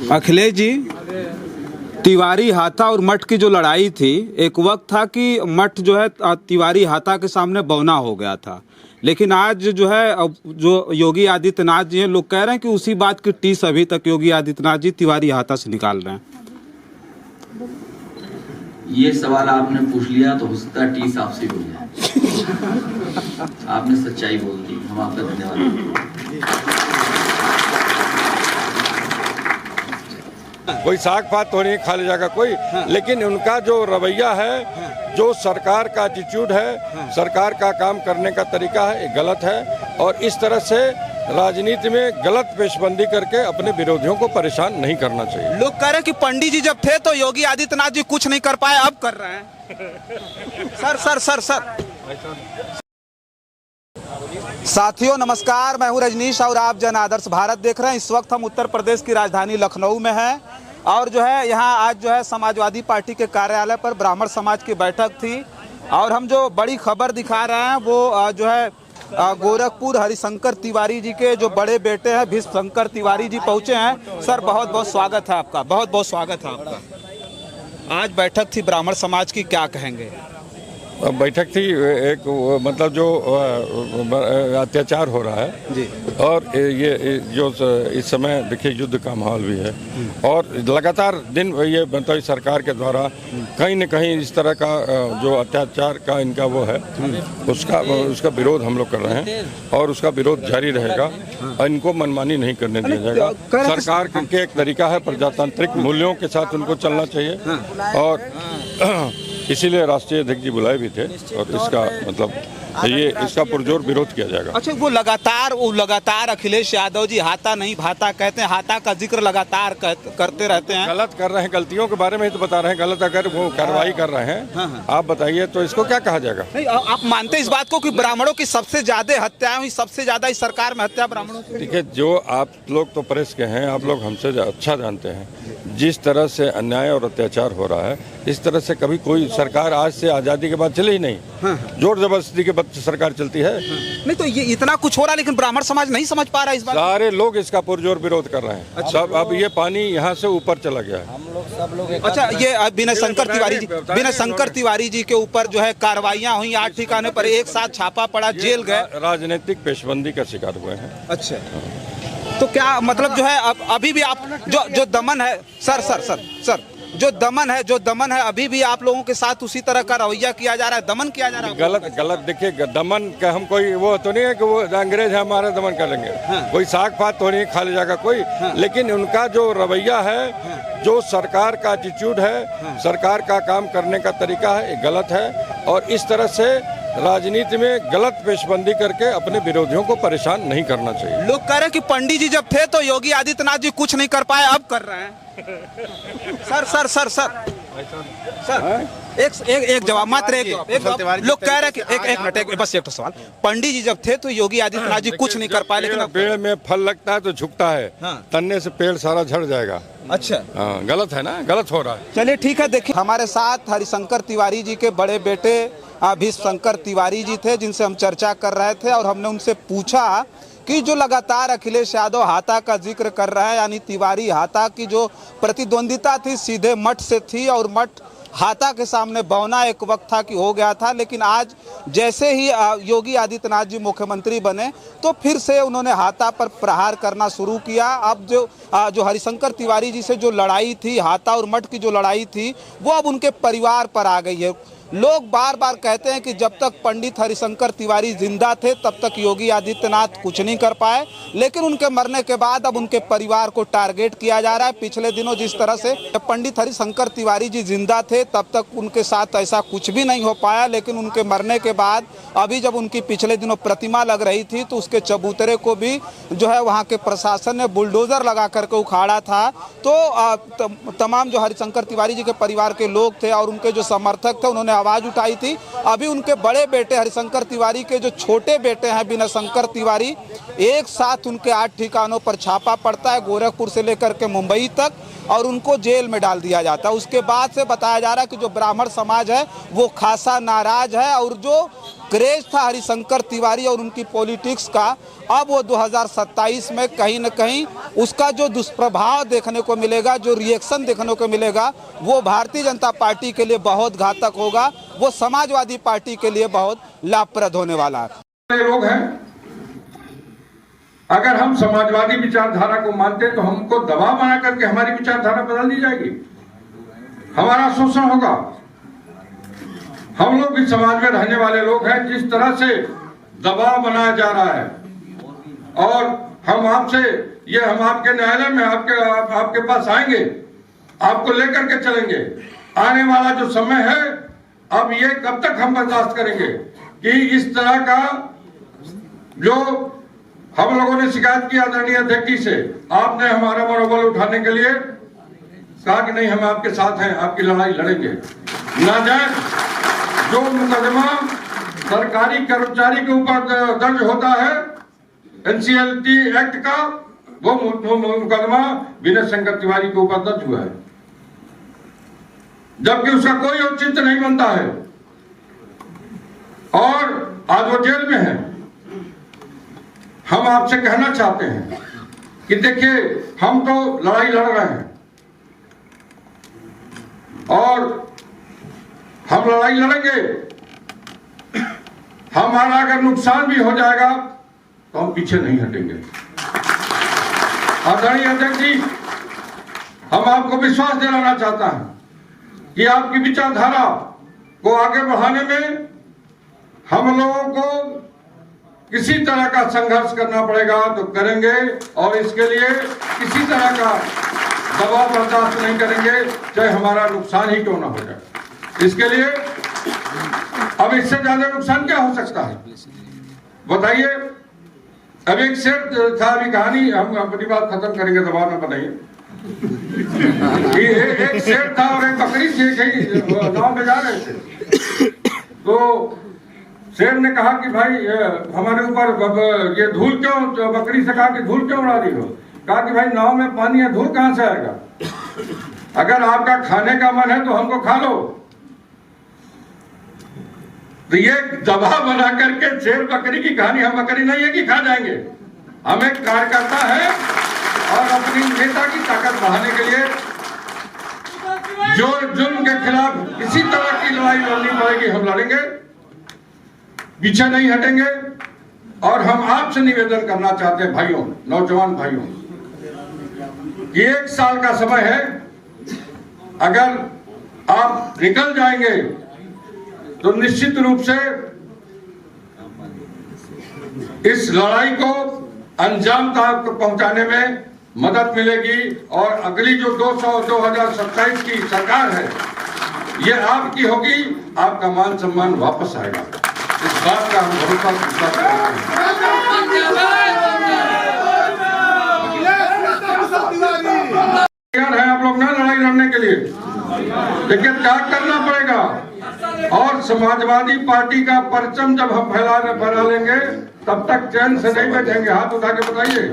अखिलेश जी, तिवारी हाथा और मठ की जो लड़ाई थी, एक वक्त था कि मठ जो है तिवारी हाथा के सामने बौना हो गया था, लेकिन आज जो है जो योगी आदित्यनाथ जी हैं, लोग कह रहे हैं कि उसी बात की टीस अभी तक योगी आदित्यनाथ जी तिवारी हाथा से निकाल रहे हैं। ये सवाल आपने पूछ लिया तो हो सकता है टीस आपसे हो जाए। आपने सच्चाई बोल दी, हम आपका धन्यवाद। कोई साग पात तो नहीं खा ले जाएगा कोई, लेकिन उनका जो रवैया है, जो सरकार का एटीट्यूड है, सरकार का काम करने का तरीका है, ये गलत है। और इस तरह से राजनीति में गलत पेशबंदी करके अपने विरोधियों को परेशान नहीं करना चाहिए। लोग कह रहे हैं कि पंडित जी जब थे तो योगी आदित्यनाथ जी कुछ नहीं कर पाए, अब कर रहे हैं। सर साथियों नमस्कार, मैं हूं रजनीश और आप जन आदर्श भारत देख रहे हैं। इस वक्त हम उत्तर प्रदेश की राजधानी लखनऊ में हैं और जो है यहाँ आज जो है समाजवादी पार्टी के कार्यालय पर ब्राह्मण समाज की बैठक थी और हम जो बड़ी खबर दिखा रहे हैं वो जो है गोरखपुर हरिशंकर तिवारी जी के जो बड़े बेटे हैं भीष्म शंकर तिवारी जी पहुँचे हैं। सर बहुत बहुत स्वागत है आपका, बहुत बहुत स्वागत है आपका। आज बैठक थी ब्राह्मण समाज की, क्या कहेंगे? बैठक थी एक मतलब जो अत्याचार हो रहा है जी, और ये जो इस समय देखिए युद्ध का माहौल भी है और लगातार दिन ये मतलब सरकार के द्वारा कहीं न कहीं इस तरह का जो अत्याचार का इनका वो है उसका विरोध हम लोग कर रहे हैं और उसका विरोध जारी रहेगा और इनको मनमानी नहीं करने दिया जाएगा। सरकार के एक तरीका है, प्रजातांत्रिक मूल्यों के साथ उनको चलना चाहिए और इसीलिए राष्ट्रीय अध्यक्ष जी बुलाए भी थे और इसका मतलब ये इसका पुरजोर विरोध किया जाएगा। अच्छा, वो लगातार अखिलेश यादव जी हाथा नहीं भाता कहते हैं, हाथा का जिक्र लगातार करते रहते हैं। गलत कर रहे हैं, गलतियों के बारे में ही तो बता रहे हैं। गलत अगर वो कार्रवाई कर रहे हैं आप बताइए तो इसको क्या कहा जाएगा? नहीं, आप मानते हैं इस बात को कि ब्राह्मणों की सबसे ज्यादा हत्याएं हुई, सबसे ज्यादा इस सरकार में हत्या ब्राह्मणों की? देखिए, जो आप लोग तो प्रेस के हैं, आप लोग हमसे अच्छा जानते हैं जिस तरह से अन्याय और अत्याचार हो रहा है, इस तरह से कभी कोई सरकार आज से आजादी के बाद चली ही नहीं। जोर जबरदस्ती के बाद सरकार चलती है। नहीं तो ये इतना कुछ हो रहा है लेकिन ब्राह्मण समाज नहीं समझ पा रहा है इस बात। सारे लोग इसका पुरजोर विरोध कर रहे हैं। अच्छा। सब अब ये पानी यहाँ से ऊपर चला गया है। सब लोग अच्छा, ये विनय शंकर तिवारी जी के ऊपर जो है कार्रवाइयाँ हुई, 8 ठिकाने पर एक साथ छापा पड़ा, जेल गए, राजनीतिक पेशबंदी का शिकार हुए हैं। अच्छा, तो क्या मतलब जो है अभी भी आप जो दमन है सर जो दमन है अभी भी आप लोगों के साथ उसी तरह का रवैया किया जा रहा है, दमन किया जा रहा है? गलत देखिए, दमन का हम कोई वो तो नहीं है कि वो अंग्रेज है हमारा दमन करेंगे। कोई साग पात तो नहीं खा ले जाएगा कोई, लेकिन उनका जो रवैया है, जो सरकार का एटीट्यूड है, सरकार का काम करने का तरीका है, ये गलत है। और इस तरह से राजनीति में गलत पेशबंदी करके अपने विरोधियों को परेशान नहीं करना चाहिए। लोग कह रहे हैं कि पंडित जी जब थे तो योगी आदित्यनाथ जी कुछ नहीं कर पाए, अब कर रहे हैं। सर एक जवाब, मात्र एक जवाब। लोग कह रहे हैं कि एक मिनट, बस एक सवाल। पंडित जी जब थे तो योगी आदित्यनाथ जी कुछ नहीं कर पाए, लेकिन पेड़ में फल लगता है तो झुकता है, तन्ने से पेड़ सारा झड़ जाएगा। अच्छा, गलत है ना, गलत हो रहा है। चलिए ठीक है। देखिए, हमारे साथ हरिशंकर तिवारी जी के बड़े बेटे भीष्म शंकर तिवारी जी थे जिनसे हम चर्चा कर रहे थे और हमने उनसे पूछा कि जो लगातार अखिलेश यादव हाथा का जिक्र कर रहा है, यानी तिवारी हाथा की जो प्रतिद्वंदिता थी सीधे मठ से थी और मठ हाथा के सामने बौना एक वक्त था कि हो गया था, लेकिन आज जैसे ही योगी आदित्यनाथ जी मुख्यमंत्री बने तो फिर से उन्होंने हाथा पर प्रहार करना शुरू किया। अब जो हरिशंकर तिवारी जी से जो लड़ाई थी, हाथा और मठ की जो लड़ाई थी, वो अब उनके परिवार पर आ गई है। लोग बार बार कहते हैं कि जब तक पंडित हरिशंकर तिवारी जिंदा थे तब तक योगी आदित्यनाथ कुछ नहीं कर पाए, लेकिन उनके मरने के बाद अब उनके परिवार को टारगेट किया जा रहा है। पिछले दिनों जिस तरह से जब पंडित हरिशंकर तिवारी जी जिंदा थे तब तक उनके साथ ऐसा कुछ भी नहीं हो पाया, लेकिन उनके मरने के बाद अभी जब उनकी पिछले दिनों प्रतिमा लग रही थी तो उसके चबूतरे को भी जो है वहाँ के प्रशासन ने बुलडोजर लगा करके उखाड़ा था। तो तमाम जो हरिशंकर तिवारी जी के परिवार के लोग थे और उनके जो समर्थक थे उन्होंने आवाज उठाई थी। अभी उनके बड़े बेटे हरिशंकर तिवारी के जो छोटे बेटे हैं विनय शंकर तिवारी, एक साथ उनके 8 ठिकानों पर छापा पड़ता है, गोरखपुर से लेकर के मुंबई तक, और उनको जेल में डाल दिया जाता है। उसके बाद से बताया जा रहा है कि जो ब्राह्मण समाज है वो खासा नाराज है और जो क्रेज था हरिशंकर तिवारी और उनकी पॉलिटिक्स का, अब वो 2027 में कहीं न कहीं उसका जो दुष्प्रभाव देखने को मिलेगा, जो रिएक्शन देखने को मिलेगा, वो भारतीय जनता पार्टी के लिए बहुत घातक होगा, वो समाजवादी पार्टी के लिए बहुत लाभप्रद होने वाला है। लोग हैं, अगर हम समाजवादी विचारधारा को मानते हैं तो हमको दबाव बना करके हमारी विचारधारा बदल दी जाएगी, हमारा शोषण होगा। हम लोग भी समाज में रहने वाले लोग हैं, जिस तरह से दबाव बनाया जा रहा है और हम आपके न्यायालय में आपके पास आएंगे, आपको लेकर के चलेंगे। आने वाला जो समय है, अब ये कब तक हम बर्दाश्त करेंगे कि इस तरह का जो हम लोगों ने शिकायत की आदरणीय अध्यक्ष से, आपने हमारा मनोबल उठाने के लिए कहा कि नहीं हम आपके साथ हैं, आपकी लड़ाई लड़ेंगे। नाजायज जो मुकदमा सरकारी कर्मचारी के ऊपर दर्ज होता है एनसीएलटी एक्ट का, वो मुकदमा विनय शंकर तिवारी के ऊपर दर्ज हुआ है, जबकि उसका कोई औचित्य नहीं बनता है और आज वो जेल में है। हम आपसे कहना चाहते हैं कि देखिए, हम तो लड़ाई लड़ रहे हैं और हम लड़ाई लड़ेंगे। हमारा अगर नुकसान भी हो जाएगा तो हम पीछे नहीं हटेंगे। आदरणीय अध्यक्ष जी, हम आपको विश्वास दिलाना चाहता हूं कि आपकी विचारधारा को आगे बढ़ाने में हम लोगों को किसी तरह का संघर्ष करना पड़ेगा तो करेंगे और इसके लिए किसी तरह का दबाव बर्दाश्त नहीं करेंगे, चाहे हमारा नुकसान ही क्यों ना हो जाए। इसके लिए अब इससे ज्यादा नुकसान क्या हो सकता है बताइए। अब एक शेर था, अभी कहानी हम अपनी बात खत्म करेंगे, दबाव न बनाइए। एक शेर था और एक बकरी थी, कहीं गांव में जा रहे थे तो शेर ने कहा कि भाई हमारे ऊपर ये धूल क्यों, तो बकरी से कहा कि धूल क्यों उड़ा रही हो? कहा कि भाई नाव में पानी है, धूल कहां से आएगा? अगर आपका खाने का मन है तो हमको खा लो। तो ये दबाव बना करके शेर बकरी की कहानी, हम बकरी नहीं है कि खा जाएंगे। हम एक कार्यकर्ता है और अपनी नेता की ताकत बढ़ाने के लिए जो जुल्म के खिलाफ किसी तरह की लड़ाई लड़नी पड़ेगी हम लड़ेंगे, पीछे नहीं हटेंगे। और हम आपसे निवेदन करना चाहते हैं भाइयों, नौजवान भाइयों, कि 1 साल का समय है, अगर आप निकल जाएंगे तो निश्चित रूप से इस लड़ाई को अंजाम तक पहुंचाने में मदद मिलेगी और अगली जो 2027 की सरकार है ये आपकी होगी, आपका मान सम्मान वापस आएगा। इस बात का हम भरोसा करते हैं। आप लोग ना लड़ाई लड़ने के लिए, लेकिन त्याग करना पड़ेगा और समाजवादी पार्टी का परचम जब हम फहरा लेंगे तब तक चैन से नहीं बैठेंगे। हाथ उठा के बताइए।